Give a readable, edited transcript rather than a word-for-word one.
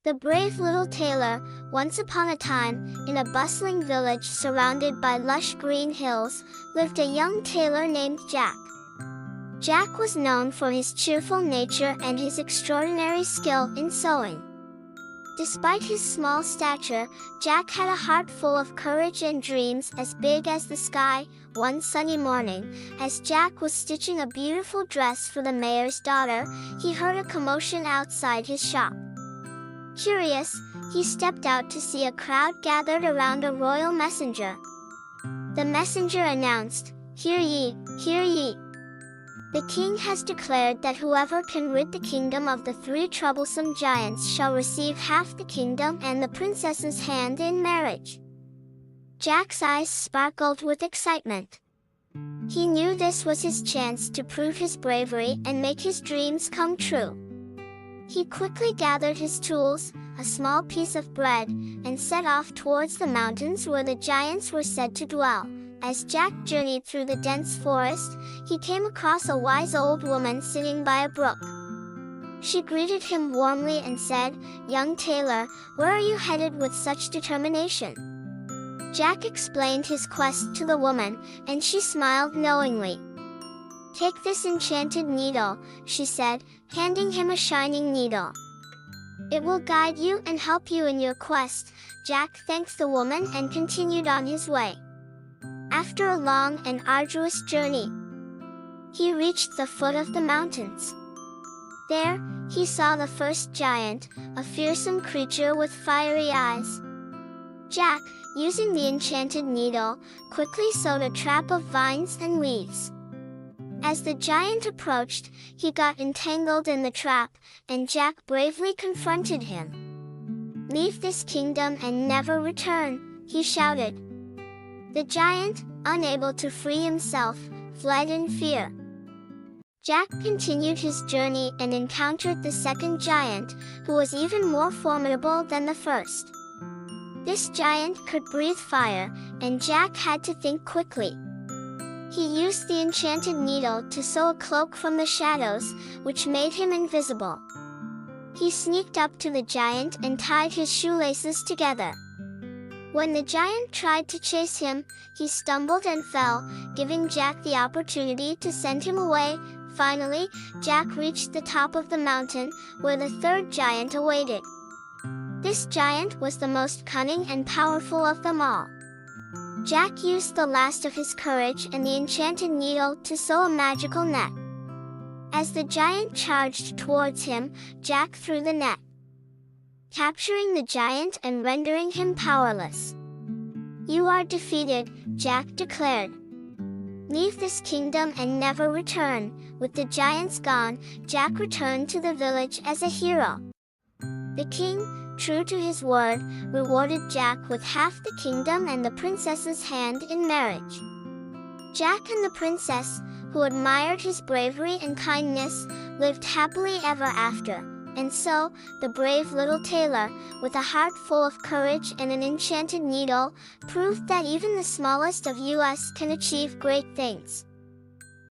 The brave little tailor, once upon a time, in a bustling village surrounded by lush green hills, lived a young tailor named Jack. Jack was known for his cheerful nature and his extraordinary skill in sewing. Despite his small stature, Jack had a heart full of courage and dreams as big as the sky. One sunny morning, as Jack was stitching a beautiful dress for the mayor's daughter, he heard a commotion outside his shop. Curious, he stepped out to see a crowd gathered around a royal messenger. The messenger announced, "Hear ye, hear ye! The king has declared that whoever can rid the kingdom of the 3 troublesome giants shall receive half the kingdom and the princess's hand in marriage." Jack's eyes sparkled with excitement. He knew this was his chance to prove his bravery and make his dreams come true. He quickly gathered his tools, a small piece of bread, and set off towards the mountains where the giants were said to dwell. As Jack journeyed through the dense forest, he came across a wise old woman sitting by a brook. She greeted him warmly and said, "Young tailor, where are you headed with such determination?" Jack explained his quest to the woman, and she smiled knowingly. "Take this enchanted needle," she said, handing him a shining needle. "It will guide you and help you in your quest." Jack thanked the woman and continued on his way. After a long and arduous journey, he reached the foot of the mountains. There, he saw the first giant, a fearsome creature with fiery eyes. Jack, using the enchanted needle, quickly sewed a trap of vines and leaves. As the giant approached, he got entangled in the trap, and Jack bravely confronted him. "Leave this kingdom and never return," he shouted. The giant, unable to free himself, fled in fear. Jack continued his journey and encountered the second giant, who was even more formidable than the first. This giant could breathe fire, and Jack had to think quickly. He used the enchanted needle to sew a cloak from the shadows, which made him invisible. He sneaked up to the giant and tied his shoelaces together. When the giant tried to chase him, he stumbled and fell, giving Jack the opportunity to send him away. Finally, Jack reached the top of the mountain, where the third giant awaited. This giant was the most cunning and powerful of them all. Jack used the last of his courage and the enchanted needle to sew a magical net. As the giant charged towards him, Jack threw the net, capturing the giant and rendering him powerless. "You are defeated," Jack declared. "Leave this kingdom and never return." With the giants gone, Jack returned to the village as a hero. The king, true to his word, rewarded Jack with half the kingdom and the princess's hand in marriage. Jack and the princess, who admired his bravery and kindness, lived happily ever after. And so, the brave little tailor, with a heart full of courage and an enchanted needle, proved that even the smallest of us can achieve great things.